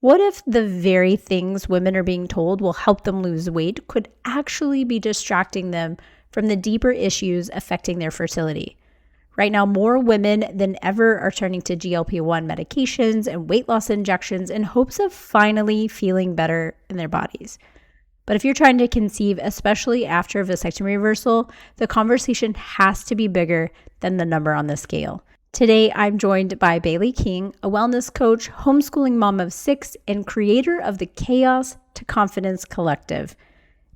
What if the very things women are being told will help them lose weight could actually be distracting them from the deeper issues affecting their fertility? Right now, more women than ever are turning to GLP-1 medications and weight loss injections in hopes of finally feeling better in their bodies. But if you're trying to conceive, especially after a vasectomy reversal, the conversation has to be bigger than the number on the scale. Today, I'm joined by Bailey King, a wellness coach, homeschooling mom of 6, and creator of the Chaos to Confidence Collective.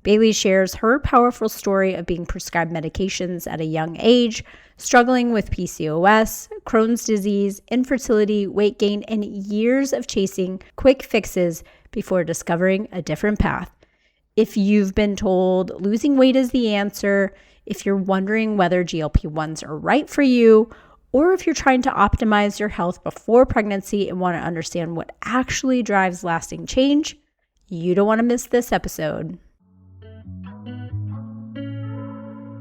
Bailey shares her powerful story of being prescribed medications at a young age, struggling with PCOS, Crohn's disease, infertility, weight gain, and years of chasing quick fixes before discovering a different path. If you've been told losing weight is the answer, if you're wondering whether GLP-1s are right for you, or if you're trying to optimize your health before pregnancy and want to understand what actually drives lasting change, you don't want to miss this episode.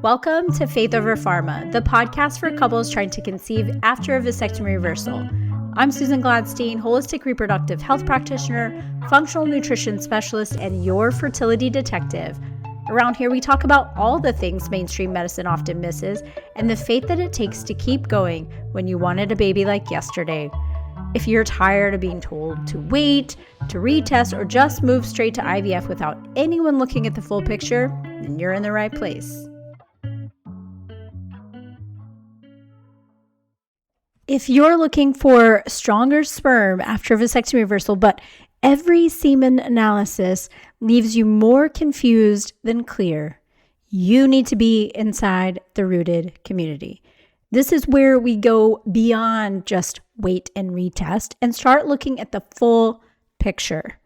Welcome to Faith Over Pharma, the podcast for couples trying to conceive after a vasectomy reversal. I'm Susan Gladstein, holistic reproductive health practitioner, functional nutrition specialist, and your fertility detective. Around here, we talk about all the things mainstream medicine often misses and the faith that it takes to keep going when you wanted a baby like yesterday. If you're tired of being told to wait, to retest, or just move straight to IVF without anyone looking at the full picture, then you're in the right place. If you're looking for stronger sperm after vasectomy reversal, but every semen analysis leaves you more confused than clear, you need to be inside the Rooted community. This is where we go beyond just wait and retest and start looking at the full picture.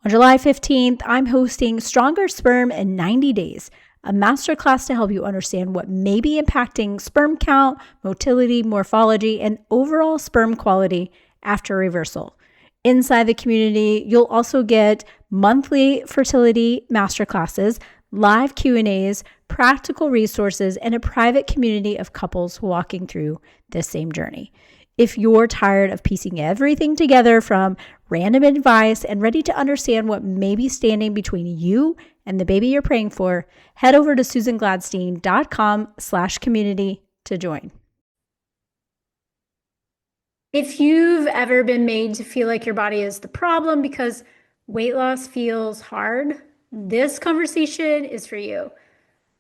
On July 15th, I'm hosting Stronger Sperm in 90 Days, a masterclass to help you understand what may be impacting sperm count, motility, morphology, and overall sperm quality after reversal. Inside the community, you'll also get monthly fertility masterclasses, live Q&As, practical resources, and a private community of couples walking through this same journey. If you're tired of piecing everything together from random advice and ready to understand what may be standing between you and the baby you're praying for, head over to susangladstein.com/community to join. If you've ever been made to feel like your body is the problem because weight loss feels hard, this conversation is for you.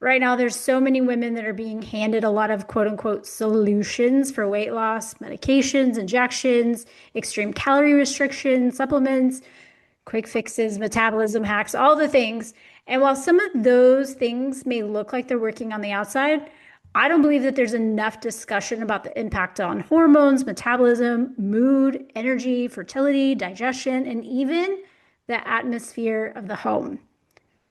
Right now, there's so many women that are being handed a lot of quote unquote solutions for weight loss, medications, injections, extreme calorie restrictions, supplements, quick fixes, metabolism hacks, all the things. And while some of those things may look like they're working on the outside, I don't believe that there's enough discussion about the impact on hormones, metabolism, mood, energy, fertility, digestion, and even the atmosphere of the home.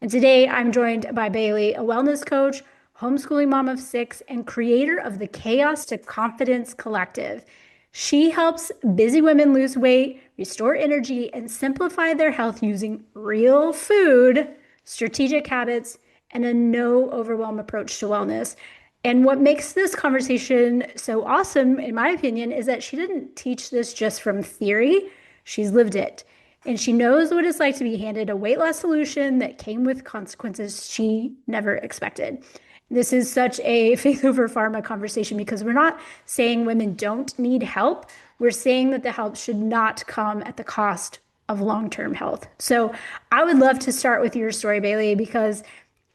And today I'm joined by Bailey, a wellness coach, homeschooling mom of 6, and creator of the Chaos to Confidence Collective. She helps busy women lose weight, restore energy, and simplify their health using real food, strategic habits, and a no overwhelm approach to wellness. And what makes this conversation so awesome, in my opinion, is that she didn't teach this just from theory. She's lived it. And she knows what it's like to be handed a weight loss solution that came with consequences she never expected. This is such a faith over pharma conversation because we're not saying women don't need help. We're saying that the help should not come at the cost of long-term health. So I would love to start with your story, Bailey, because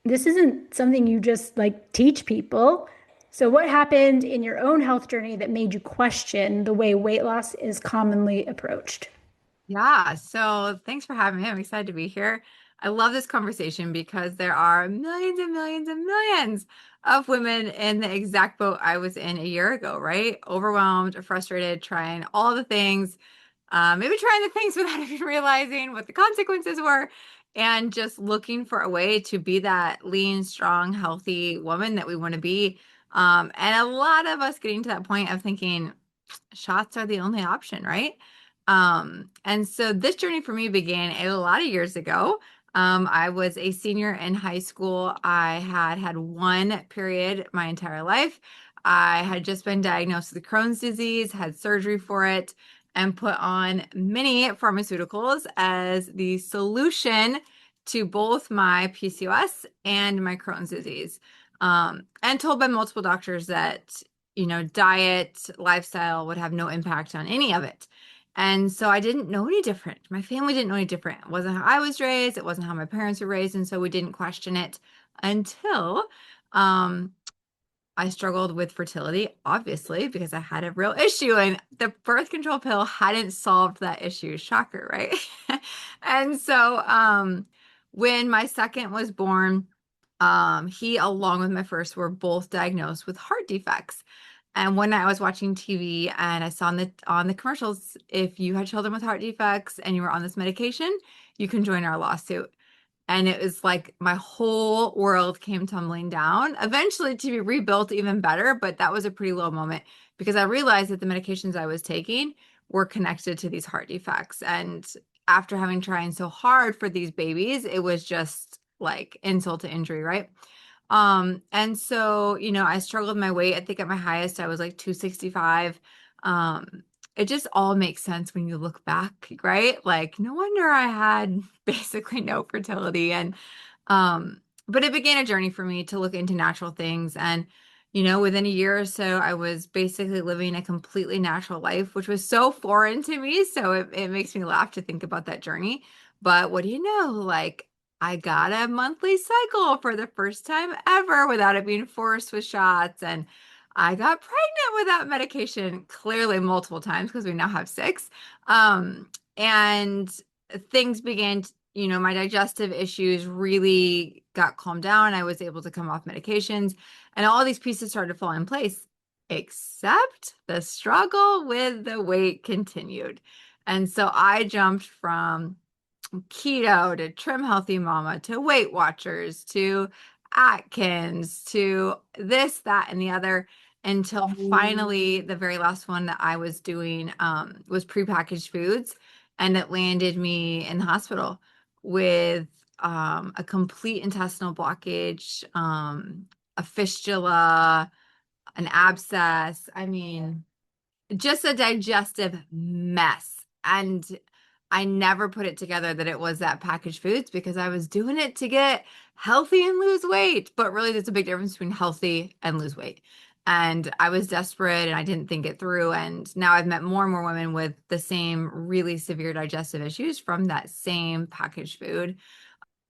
this isn't something you just teach people. So what happened in your own health journey that made you question the way weight loss is commonly approached? Yeah, so thanks for having me. I'm excited to be here. I love this conversation because there are millions and millions and millions of women in the exact boat I was in a year ago, right? Overwhelmed, frustrated, trying all the things, maybe trying the things without even realizing what the consequences were, and just looking for a way to be that lean, strong, healthy woman that we want to be. And a lot of us getting to that point of thinking shots are the only option, right? And so this journey for me began a lot of years ago. I was a senior in high school. I had one period my entire life. I had just been diagnosed with Crohn's disease, had surgery for it. and put on many pharmaceuticals as the solution to both my PCOS and my Crohn's disease. And told by multiple doctors that, diet, lifestyle would have no impact on any of it. And so I didn't know any different. My family didn't know any different. It wasn't how I was raised. It wasn't how my parents were raised. And so we didn't question it until um, I struggled with fertility, obviously, because I had a real issue and the birth control pill hadn't solved that issue. Shocker, right? And so when my second was born, he, along with my first, were both diagnosed with heart defects. And one night I was watching TV and I saw on the commercials, if you had children with heart defects and you were on this medication, you can join our lawsuit. And it was like my whole world came tumbling down, eventually to be rebuilt even better. But that was a pretty low moment because I realized that the medications I was taking were connected to these heart defects. And after having trying so hard for these babies, it was just like insult to injury, right? And so, I struggled my weight. I think at my highest, I was like 265. It just all makes sense when you look back, right? Like, no wonder I had basically no fertility. But it began a journey for me to look into natural things. And, within a year or so, I was basically living a completely natural life, which was so foreign to me. So it makes me laugh to think about that journey. But what do you know? Like, I got a monthly cycle for the first time ever without it being forced with shots. And I got pregnant without medication, clearly multiple times because we now have six. And things began, my digestive issues really got calmed down. I was able to come off medications and all these pieces started to fall in place, except the struggle with the weight continued. And so I jumped from keto to Trim Healthy Mama to Weight Watchers to Atkins to this, that, and the other until finally the very last one that I was doing was prepackaged foods. And it landed me in the hospital with a complete intestinal blockage, a fistula, an abscess. I mean, just a digestive mess. And I never put it together that it was that packaged foods because I was doing it to get healthy and lose weight. But really, there's a big difference between healthy and lose weight. And I was desperate and I didn't think it through. And now I've met more and more women with the same really severe digestive issues from that same packaged food.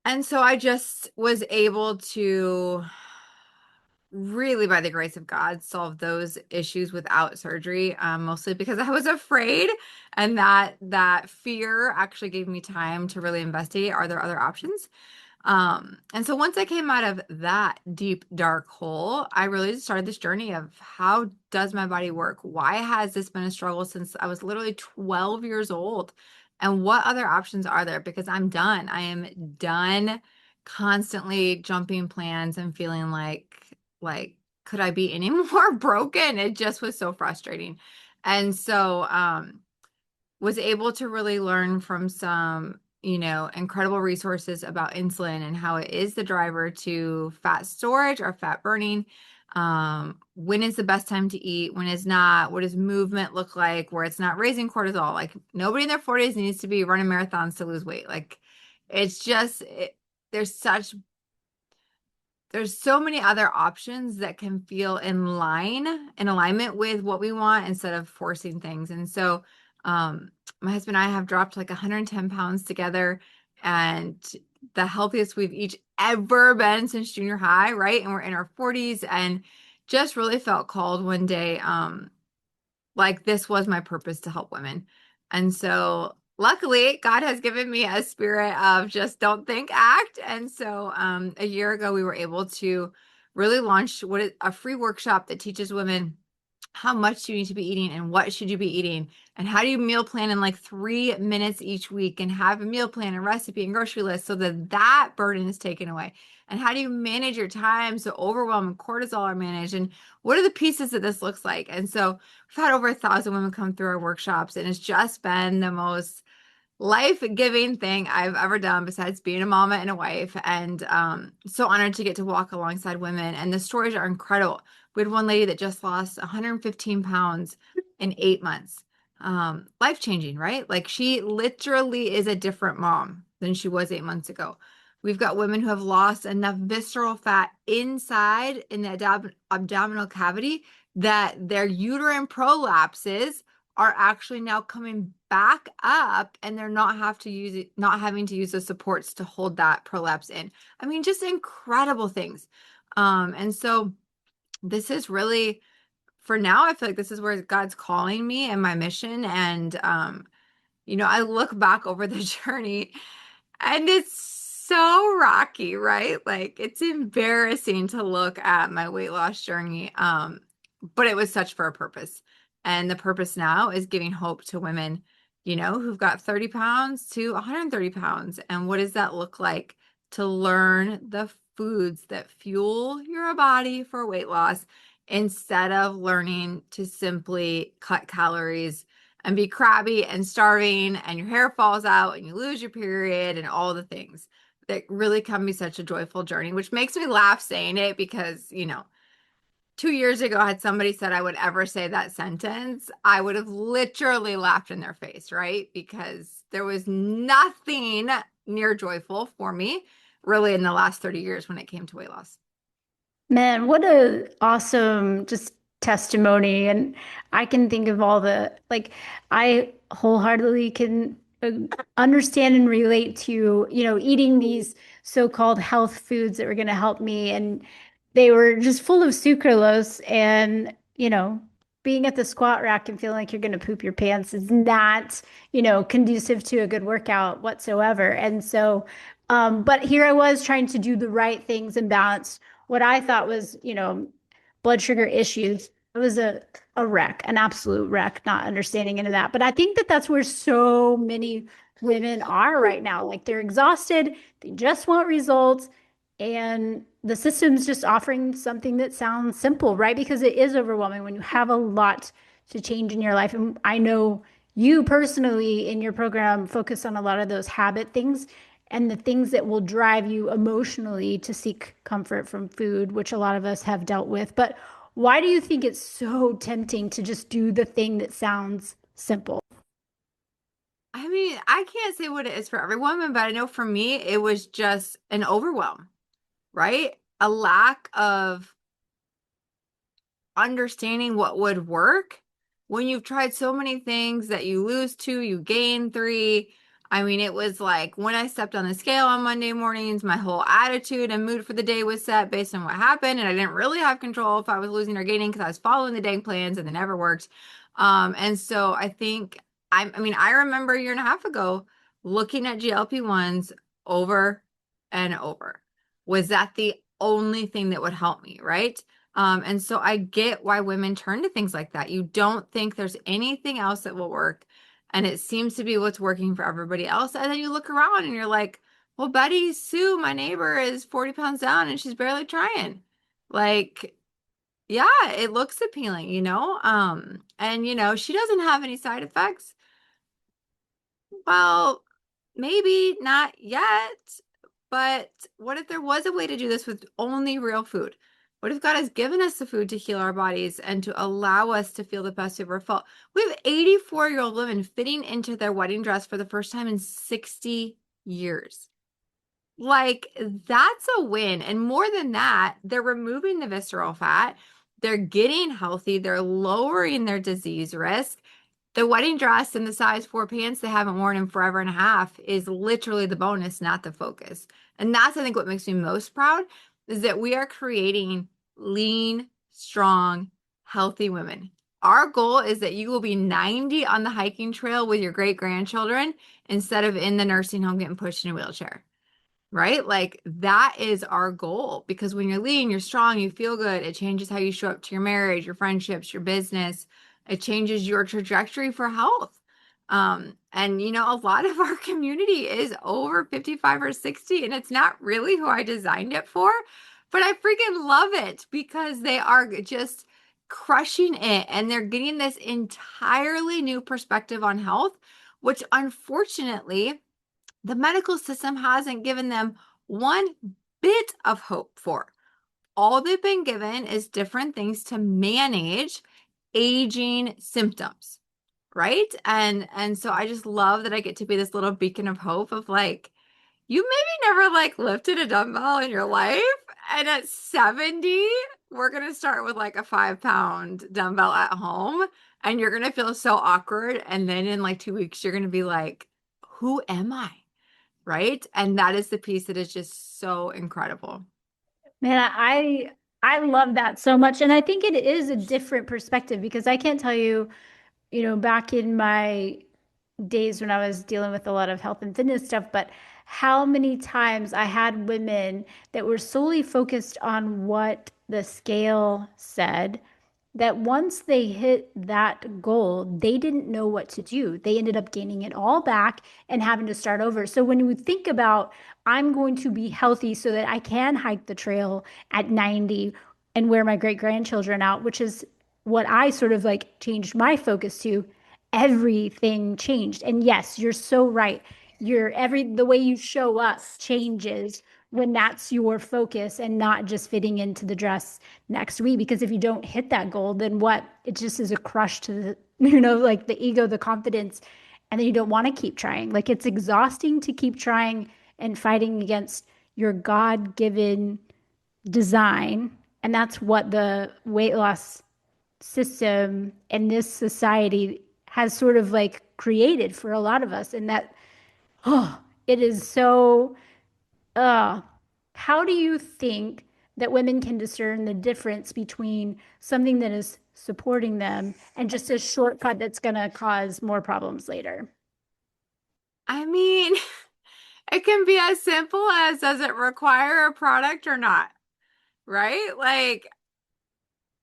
And so I just was able to really, by the grace of God, solve those issues without surgery, mostly because I was afraid, and that fear actually gave me time to really investigate, are there other options? And so once I came out of that deep, dark hole, I really started this journey of how does my body work? Why has this been a struggle since I was literally 12 years old? And what other options are there? Because I'm done. I am done constantly jumping plans and feeling like could I be any more broken? It just was so frustrating. And so was able to really learn from some, incredible resources about insulin and how it is the driver to fat storage or fat burning. When is the best time to eat? When is not? What does movement look like where it's not raising cortisol? Like nobody in their 40s needs to be running marathons to lose weight. Like it's just, there's such there's so many other options that can feel in alignment with what we want instead of forcing things. And so, my husband and I have dropped like 110 pounds together and the healthiest we've each ever been since junior high, right? And we're in our 40s and just really felt called one day, like this was my purpose to help women. And so luckily God has given me a spirit of just don't think, act. And so a year ago we were able to really launch what is a free workshop that teaches women how much you need to be eating and what should you be eating and how do you meal plan in like 3 minutes each week and have a meal plan, a recipe, and grocery list so that burden is taken away. And how do you manage your time so overwhelm and cortisol are managed? And what are the pieces that this looks like? And so we've had over 1,000 women come through our workshops, and it's just been the most life-giving thing I've ever done besides being a mama and a wife. And so honored to get to walk alongside women. And the stories are incredible. We had one lady that just lost 115 pounds in 8 months. life-changing, right? Like she literally is a different mom than she was 8 months ago. We've got women who have lost enough visceral fat inside in the abdominal cavity that their uterine prolapses are actually now coming back up and they're not having to use the supports to hold that prolapse in. I mean, just incredible things. And so this is really, for now, I feel like this is where God's calling me and my mission. And, I look back over the journey and it's so rocky, right? Like it's embarrassing to look at my weight loss journey. But it was such for a purpose. And the purpose now is giving hope to women, who've got 30 pounds to 130 pounds. And what does that look like to learn the foods that fuel your body for weight loss instead of learning to simply cut calories and be crabby and starving and your hair falls out and you lose your period and all the things that really can be such a joyful journey, which makes me laugh saying it because, 2 years ago, had somebody said I would ever say that sentence, I would have literally laughed in their face, right? Because there was nothing near joyful for me really in the last 30 years when it came to weight loss. Man, what a awesome just testimony. And I can think of all the, like, I wholeheartedly can understand and relate to, eating these so-called health foods that were going to help me. And they were just full of sucralose. And, being at the squat rack and feeling like you're going to poop your pants is not, conducive to a good workout whatsoever. And so, but here I was trying to do the right things and balance what I thought was, blood sugar issues. It was a wreck, an absolute wreck, not understanding into that. But I think that that's where so many women are right now. Like they're exhausted, they just want results, and the system's just offering something that sounds simple, right? Because it is overwhelming when you have a lot to change in your life. And I know you personally in your program focus on a lot of those habit things and the things that will drive you emotionally to seek comfort from food, which a lot of us have dealt with. But why do you think it's so tempting to just do the thing that sounds simple? I mean, I can't say what it is for every woman, but I know for me, it was just an overwhelm, right? A lack of understanding what would work when you've tried so many things that you lose two, you gain three. I mean, it was like when I stepped on the scale on Monday mornings, my whole attitude and mood for the day was set based on what happened. And I didn't really have control if I was losing or gaining because I was following the dang plans and they never worked. And so I think, I remember a year and a half ago looking at GLP-1s over and over. Was that the only thing that would help me, right? And so I get why women turn to things like that. You don't think there's anything else that will work. And it seems to be what's working for everybody else. And then you look around and you're like, well, Betty Sue, my neighbor, is 40 pounds down and she's barely trying. Like, yeah, it looks appealing, and she doesn't have any side effects. Well, maybe not yet, but what if there was a way to do this with only real food? What if God has given us the food to heal our bodies and to allow us to feel the best we've ever felt? We have 84-year-old women fitting into their wedding dress for the first time in 60 years. Like, that's a win. And more than that, they're removing the visceral fat. They're getting healthy. They're lowering their disease risk. The wedding dress and the size 4 pants they haven't worn in forever and a half is literally the bonus, not the focus. And that's, I think, what makes me most proud is that we are creating lean, strong, healthy women. Our goal is that you will be 90 on the hiking trail with your great grandchildren instead of in the nursing home getting pushed in a wheelchair. Right? Like that is our goal because when you're lean, you're strong, you feel good. It changes how you show up to your marriage, your friendships, your business. It changes your trajectory for health. And a lot of our community is over 55 or 60, and it's not really who I designed it for, but I freaking love it because they are just crushing it and they're getting this entirely new perspective on health, which unfortunately the medical system hasn't given them one bit of hope for. All they've been given is different things to manage aging symptoms, right? And so I just love that I get to be this little beacon of hope of like, you maybe never like lifted a dumbbell in your life, and at 70, we're gonna start with like a 5 pound dumbbell at home, and you're gonna feel so awkward, and then in like 2 weeks, you're gonna be like, who am I? Right? And that is the piece that is just so incredible. Man, I love that so much. And I think it is a different perspective because I can't tell you, back in my days when I was dealing with a lot of health and fitness stuff, but how many times I had women that were solely focused on what the scale said, that once they hit that goal, they didn't know what to do. They ended up gaining it all back and having to start over. So when you think about, I'm going to be healthy so that I can hike the trail at 90 and wear my great grandchildren out, which is what I sort of like changed my focus to, everything changed. And yes, you're so right. The way you show up changes when that's your focus and not just fitting into the dress next week. Because if you don't hit that goal, then what? It just is a crush to the, like the ego, the confidence, and then you don't want to keep trying. Like it's exhausting to keep trying and fighting against your God-given design. And that's what the weight loss system and this society has sort of like created for a lot of us. And that, oh, it is so, uh, how do you think that women can discern the difference between something that is supporting them and just a shortcut that's going to cause more problems later? I mean, it can be as simple as does it require a product or not, right? Like,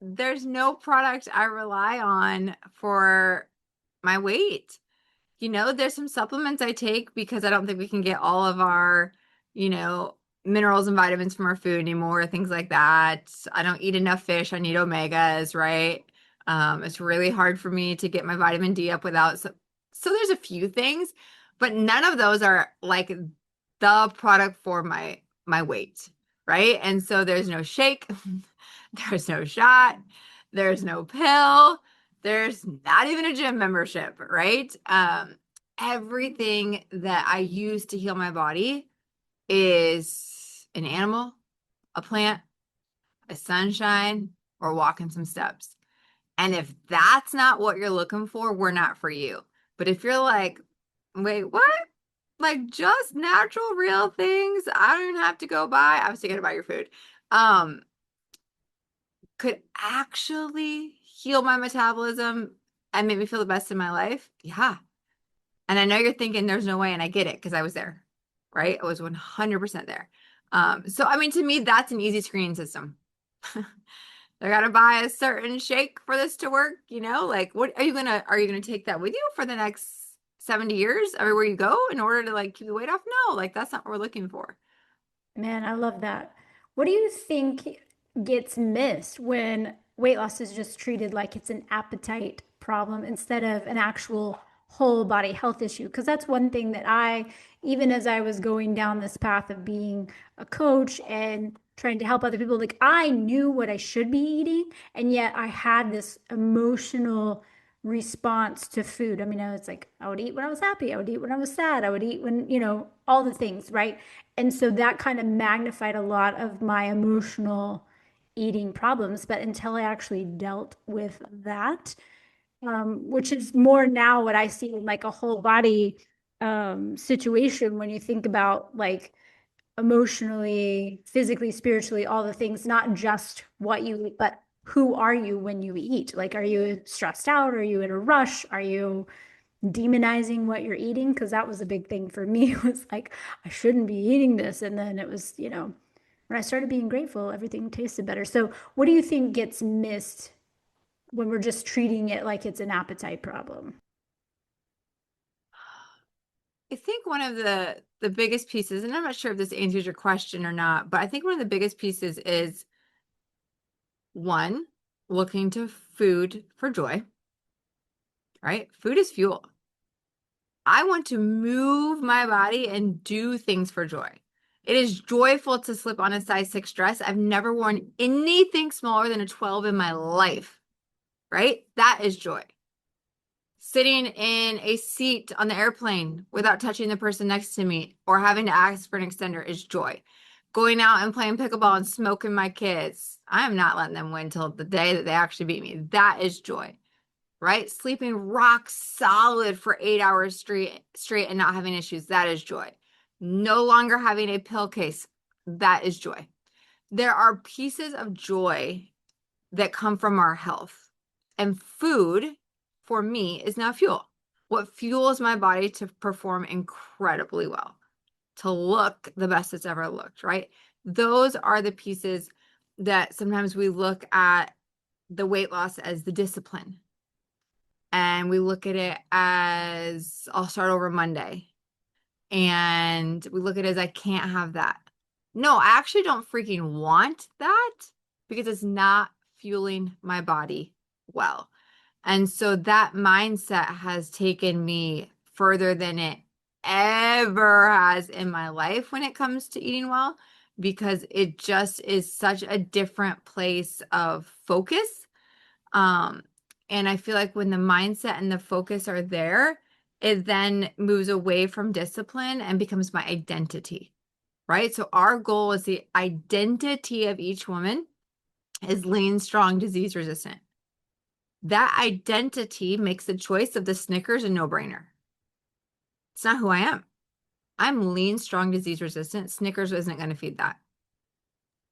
there's no product I rely on for my weight. There's some supplements I take because I don't think we can get all of our, you know, minerals and vitamins from our food anymore, things like that. I don't eat enough fish. I need omegas, right? It's really hard for me to get my vitamin D up without so there's a few things, but none of those are like the product for my weight, right? And so there's no shake, there's no shot, there's no pill, there's not even a gym membership, right? Everything that I use to heal my body is an animal, a plant, a sunshine, or walking some steps. And if that's not what you're looking for, we're not for you. But if you're like, wait, what? Like just natural, real things, I don't even have to go buy. I was thinking about your food. Um, could actually heal my metabolism and make me feel the best in my life. Yeah. And I know you're thinking there's no way, and I get it because I was there, right? I was 100% there. So I mean, to me, that's an easy screening system. They gotta buy a certain shake for this to work, Like, what are you gonna take that with you for the next 70 years everywhere you go in order to like keep the weight off? No, like that's not what we're looking for. Man, I love that. What do you think gets missed when weight loss is just treated like it's an appetite problem instead of an actual whole body health issue? Because that's one thing that even as I was going down this path of being a coach and trying to help other people, like I knew what I should be eating, and yet I had this emotional response to food. I mean, I was like, I would eat when I was happy, I would eat when I was sad, I would eat when, all the things, right? And so that kind of magnified a lot of my emotional eating problems. But until I actually dealt with that, which is more now what I see in like a whole body situation when you think about like emotionally, physically, spiritually, all the things, not just what you eat, but who are you when you eat? Like, are you stressed out? Are you in a rush? Are you demonizing what you're eating? Because that was a big thing for me. It was like, I shouldn't be eating this. And then it was, when I started being grateful, everything tasted better. So, what do you think gets missed when we're just treating it like it's an appetite problem? I think one of the biggest pieces, and I'm not sure if this answers your question or not, but I think one of the biggest pieces is one, looking to food for joy, right? Food is fuel. I want to move my body and do things for joy. It is joyful to slip on a size 6 dress. I've never worn anything smaller than a 12 in my life, right? That is joy. sitting in a seat on the airplane without touching the person next to me or having to ask for an extender is joy. Going out and playing pickleball and smoking my kids, I am not letting them win till the day that they actually beat me. That is joy, right? Sleeping rock solid for 8 hours straight and not having issues, that is joy. No longer having a pill case, that is joy. There are pieces of joy that come from our health. And food, for me, is now fuel. What fuels my body to perform incredibly well, to look the best it's ever looked, right? Those are the pieces that sometimes we look at the weight loss as the discipline. And we look at it as I'll start over Monday. And we look at it as I can't have that. No, I actually don't freaking want that because it's not fueling my body well. And so that mindset has taken me further than it ever has in my life when it comes to eating well, because it just is such a different place of focus. And I feel like when the mindset and the focus are there, it then moves away from discipline and becomes my identity, right? So our goal is the identity of each woman is lean, strong, disease resistant. That identity makes the choice of the Snickers a no-brainer. It's not who I am. I'm lean, strong, disease resistant. Snickers isn't going to feed that,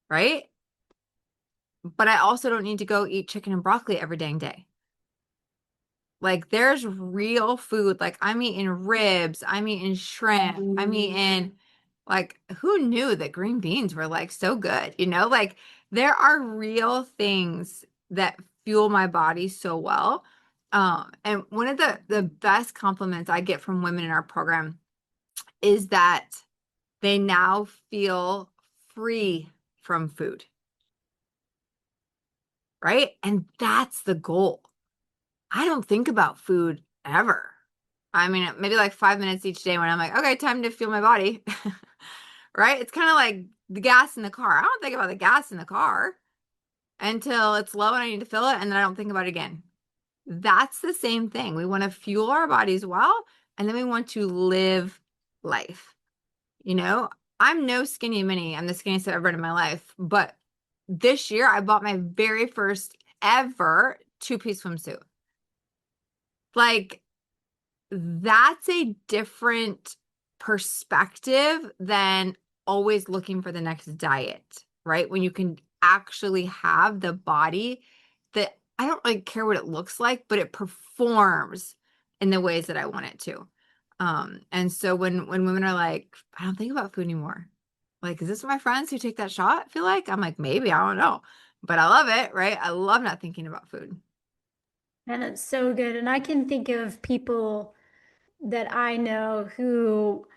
right? But I also don't need to go eat chicken and broccoli every dang day. Like there's real food. Like I'm eating ribs, I'm eating shrimp, I'm eating like who knew that green beans were like so good, Like there are real things that fuel my body so well. And one of the best compliments I get from women in our program is that they now feel free from food, right? And that's the goal. I don't think about food ever. I mean, maybe like 5 minutes each day when I'm like, okay, time to fuel my body. Right? It's kind of like the gas in the car. I don't think about the gas in the car until it's low and I need to fill it, and then I don't think about it again. That's the same thing. We want to fuel our bodies well, and then we want to live life. I'm no skinny mini. I'm the skinniest I've ever been in my life. But this year, I bought my very first ever two-piece swimsuit. Like, that's a different perspective than always looking for the next diet, right? When you can actually have the body that I don't really care what it looks like, but it performs in the ways that I want it to. And so when women are like, I don't think about food anymore. Like, is this my friends who take that shot feel like? I'm like, maybe, I don't know. But I love it, right? I love not thinking about food. And it's so good. And I can think of people that I know who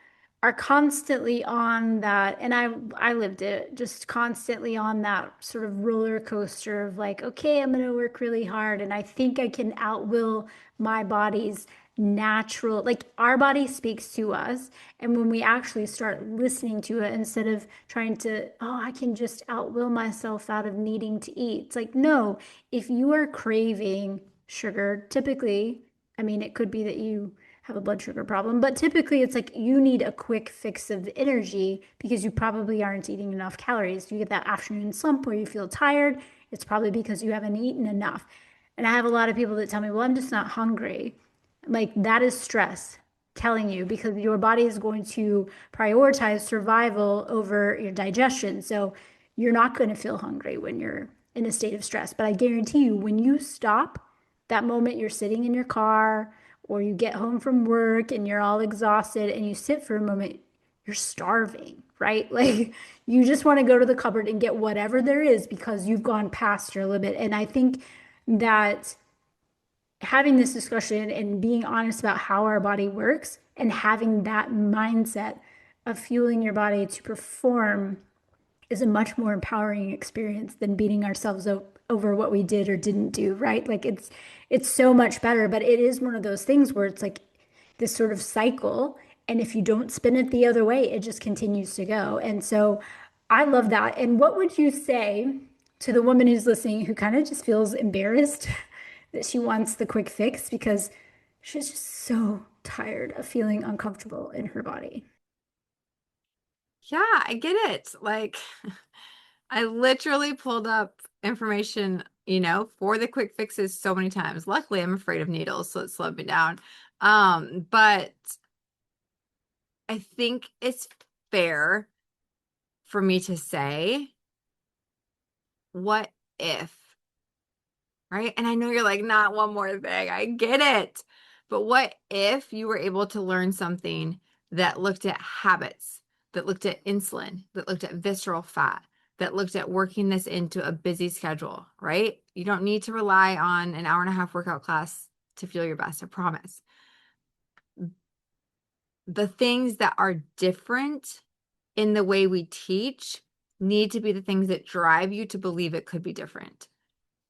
are constantly on that, and I lived it, just constantly on that sort of roller coaster of like, okay, I'm gonna work really hard and I think I can outwill my body's natural, like our body speaks to us, and when we actually start listening to it instead of trying to, oh, I can just outwill myself out of needing to eat. It's like, no, if you are craving sugar, typically, I mean, it could be that you have a blood sugar problem, but typically it's like you need a quick fix of energy because you probably aren't eating enough calories. You get that afternoon slump where you feel tired. It's probably because you haven't eaten enough. And I have a lot of people that tell me, well, I'm just not hungry. Like that is stress telling you because your body is going to prioritize survival over your digestion. So you're not going to feel hungry when you're in a state of stress. But I guarantee you, when you stop, that moment you're sitting in your car, or you get home from work and you're all exhausted and you sit for a moment, you're starving, right? Like you just want to go to the cupboard and get whatever there is because you've gone past your limit. And I think that having this discussion and being honest about how our body works and having that mindset of fueling your body to perform is a much more empowering experience than beating ourselves over what we did or didn't do, right? Like it's so much better, but it is one of those things where it's like this sort of cycle, and if you don't spin it the other way, it just continues to go. And so I love that. And what would you say to the woman who's listening who kind of just feels embarrassed that she wants the quick fix because She's just so tired of feeling uncomfortable in her body. Yeah, I get it. Like, I literally pulled up information, for the quick fixes so many times. Luckily, I'm afraid of needles, so it slowed me down. But I think it's fair for me to say, what if, right? And I know you're like, not one more thing. I get it. But what if you were able to learn something that looked at habits, that looked at insulin, that looked at visceral fat, that looked at working this into a busy schedule, right? You don't need to rely on an hour and a half workout class to feel your best, I promise. The things that are different in the way we teach need to be the things that drive you to believe it could be different.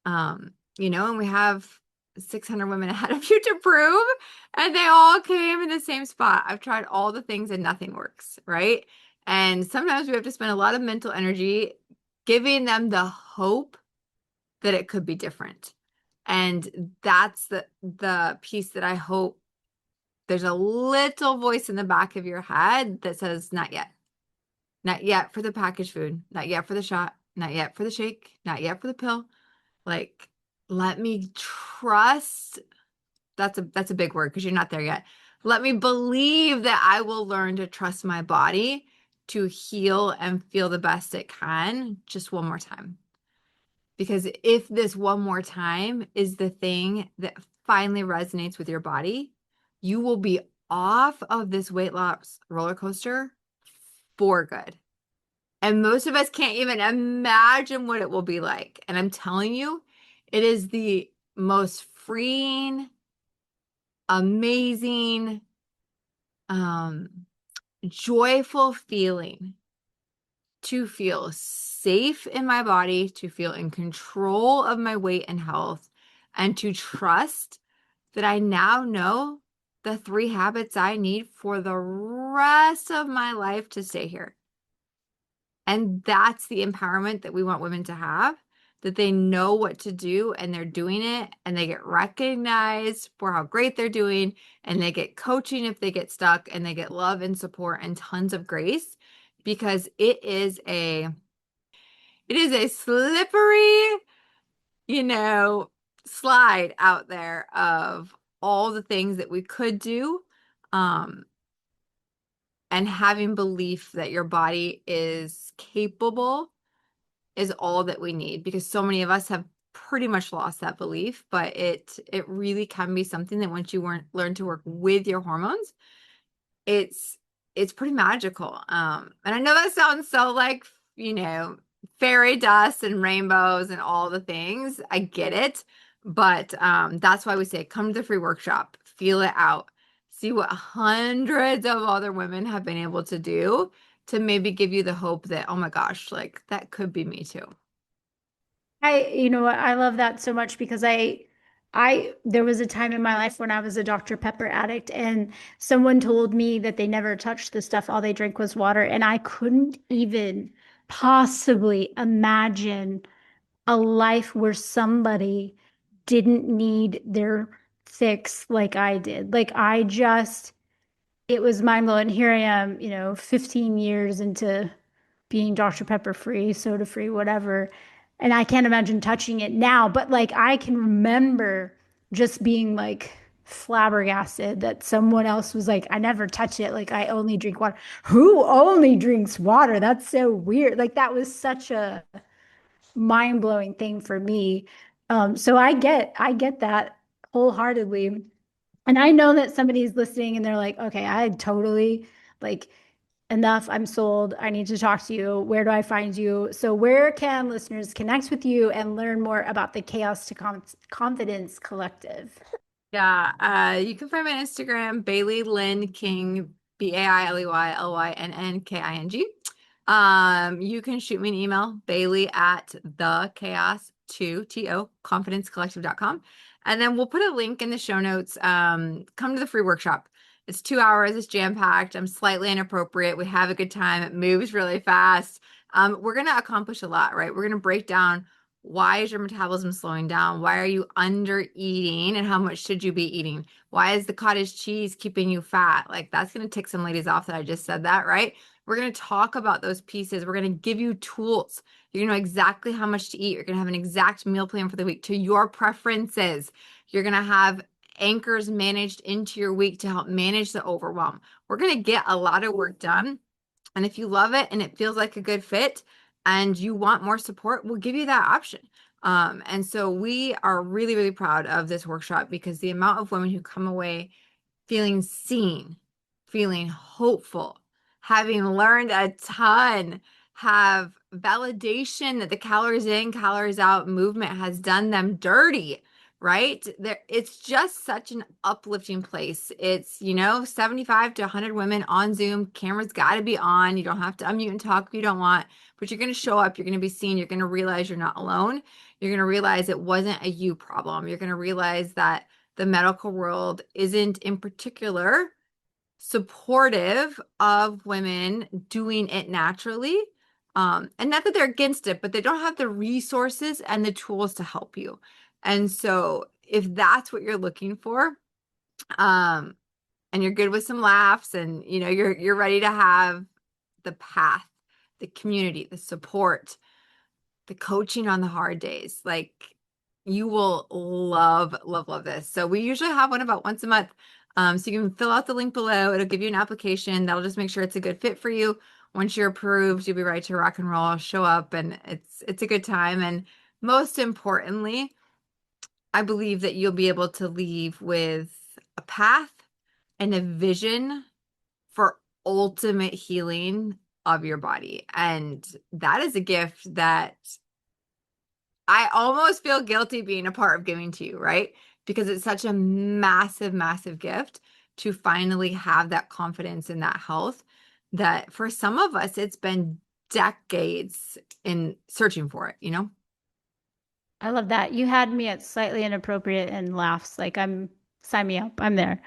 And we have 600 women ahead of you to prove, and they all came in the same spot. I've tried all the things and nothing works, right? And sometimes we have to spend a lot of mental energy giving them the hope that it could be different. And that's the piece that I hope there's a little voice in the back of your head that says, not yet. Not yet for the packaged food, not yet for the shot, not yet for the shake, not yet for the pill. Like, let me trust. That's a big word because you're not there yet. Let me believe that I will learn to trust my body to heal and feel the best it can just one more time. Because if this one more time is the thing that finally resonates with your body, you will be off of this weight loss roller coaster for good. And most of us can't even imagine what it will be like. And I'm telling you, it is the most freeing, amazing, um, joyful feeling to feel safe in my body, to feel in control of my weight and health, and to trust that I now know the 3 habits I need for the rest of my life to stay here. And that's the empowerment that we want women to have, that they know what to do and they're doing it and they get recognized for how great they're doing and they get coaching if they get stuck and they get love and support and tons of grace because it is a slippery, you know, slide out there of all the things that we could do. And having belief that your body is capable is all that we need because so many of us have pretty much lost that belief, but it really can be something that once you learn to work with your hormones, it's it's pretty magical. And I know that sounds so like, fairy dust and rainbows and all the things. I get it, but that's why we say come to the free workshop, feel it out, see what hundreds of other women have been able to do to maybe give you the hope that, oh my gosh, like that could be me too. You know what, I love that so much because there was a time in my life when I was a Dr. Pepper addict and someone told me that they never touched the stuff, all they drank was water. And I couldn't even possibly imagine a life where somebody didn't need their fix like I did. It was mind blowing. Here I am, 15 years into being Dr. Pepper free, soda free, whatever. And I can't imagine touching it now, but like I can remember just being like flabbergasted that someone else was like, I never touch it. Like I only drink water. Who only drinks water? That's so weird. Like that was such a mind blowing thing for me. So I get that wholeheartedly. And I know that somebody's listening and they're like, okay, I totally like enough. I'm sold. I need to talk to you. Where do I find you? So, where can listeners connect with you and learn more about the Chaos to Confidence Collective? Yeah, you can find me on Instagram, Bailey Lynn King, BaileyLynnKing. You can shoot me an email, Bailey at the chaos 2 to confidencecollective.com. And then we'll put a link in the show notes. Come to the free workshop. It's 2 hours, it's jam-packed. I'm slightly inappropriate. We have a good time. It moves really fast. We're gonna accomplish a lot, right? We're gonna break down Why is your metabolism slowing down? Why are you under eating? And how much should you be eating? Why is the cottage cheese keeping you fat? Like, that's going to tick some ladies off that I just said that, right? We're going to talk about those pieces. We're going to give you tools. You're going to know exactly how much to eat. You're going to have an exact meal plan for the week to your preferences. You're going to have anchors managed into your week to help manage the overwhelm. We're going to get a lot of work done. And if you love it and it feels like a good fit and you want more support, we'll give you that option. And so we are really, really proud of this workshop because the amount of women who come away feeling seen, feeling hopeful, having learned a ton, have validation that the calories in, calories out movement has done them dirty, right? It's just such an uplifting place. It's, 75 to 100 women on Zoom. Camera's got to be on. You don't have to unmute and talk if you don't want, but you're going to show up. You're going to be seen. You're going to realize you're not alone. You're going to realize it wasn't a you problem. You're going to realize that the medical world isn't in particular supportive of women doing it naturally. And not that they're against it, but they don't have the resources and the tools to help you. And so if that's what you're looking for, and you're good with some laughs and you're ready to have the path, the community, the support, the coaching on the hard days, like you will love, love, love this. So we usually have one about once a month. So you can fill out the link below. It'll give you an application. That'll just make sure it's a good fit for you. Once you're approved, you'll be ready to rock and roll, show up, and it's a good time. And most importantly, I believe that you'll be able to leave with a path and a vision for ultimate healing of your body. And that is a gift that I almost feel guilty being a part of giving to you, right? Because it's such a massive, massive gift to finally have that confidence in that health that for some of us, it's been decades in searching for it. I love that. You had me at slightly inappropriate and laughs. Like sign me up. I'm there.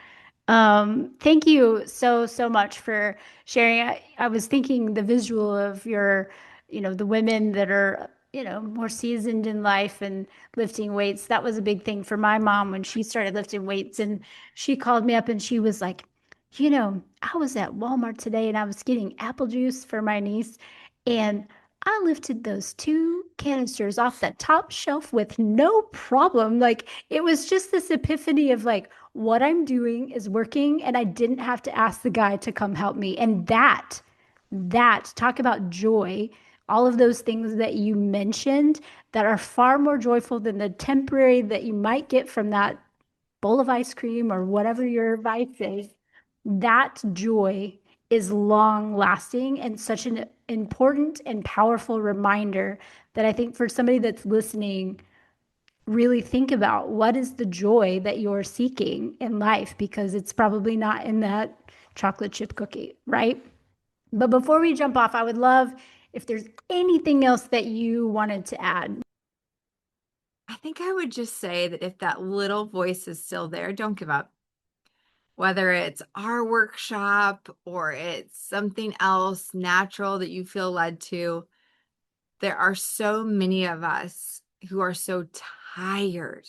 Thank you so, so much for sharing. I was thinking the visual of the women that are, more seasoned in life and lifting weights. That was a big thing for my mom when she started lifting weights. And she called me up and she was like, I was at Walmart today and I was getting apple juice for my niece. And I lifted those two canisters off the top shelf with no problem. Like it was just this epiphany of like, what I'm doing is working and I didn't have to ask the guy to come help me. And talk about joy, all of those things that you mentioned that are far more joyful than the temporary that you might get from that bowl of ice cream or whatever your vice is. That joy is long lasting and such an important and powerful reminder that I think for somebody that's listening, really think about what is the joy that you're seeking in life because it's probably not in that chocolate chip cookie, right? But before we jump off, I would love if there's anything else that you wanted to add. I think I would just say that if that little voice is still there, don't give up. Whether it's our workshop or it's something else natural that you feel led to, there are so many of us who are so tired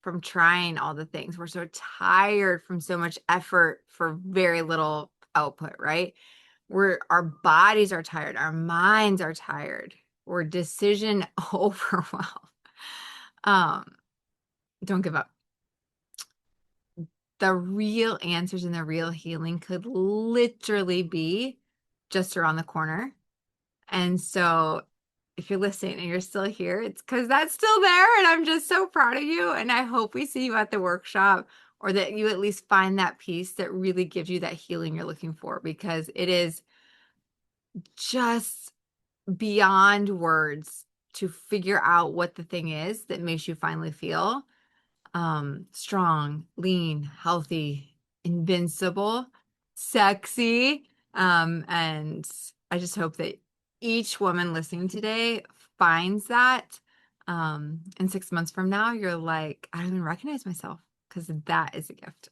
from trying all the things. We're so tired from so much effort for very little output, right? Our bodies are tired, our minds are tired, we're decision overwhelmed. Um, don't give up. The real answers and the real healing could literally be just around the corner. And so if you're listening and you're still here, it's because that's still there. And I'm just so proud of you. And I hope we see you at the workshop or that you at least find that piece that really gives you that healing you're looking for, because it is just beyond words to figure out what the thing is that makes you finally feel strong, lean, healthy, invincible, sexy. And I just hope that each woman listening today finds that. And 6 months from now, you're like, I don't even recognize myself, because that is a gift.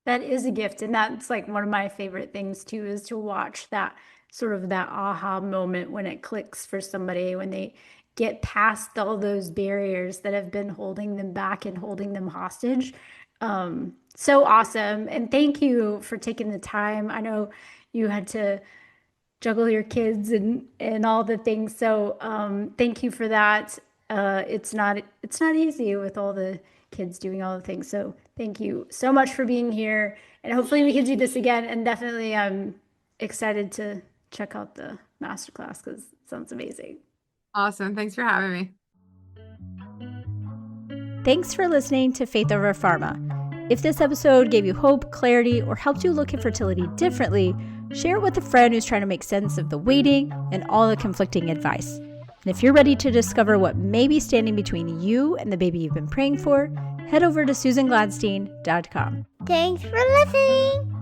That is a gift. And that's like one of my favorite things too, is to watch that sort of that aha moment when it clicks for somebody, when they get past all those barriers that have been holding them back and holding them hostage. So awesome. And thank you for taking the time. I know you had to juggle your kids and all the things. So thank you for that. It's not easy with all the kids doing all the things. So thank you so much for being here. And hopefully we can do this again. And definitely I'm excited to check out the masterclass because it sounds amazing. Awesome. Thanks for having me. Thanks for listening to Faith Over Pharma. If this episode gave you hope, clarity, or helped you look at fertility differently, share it with a friend who's trying to make sense of the waiting and all the conflicting advice. And if you're ready to discover what may be standing between you and the baby you've been praying for, head over to susangladstein.com. Thanks for listening.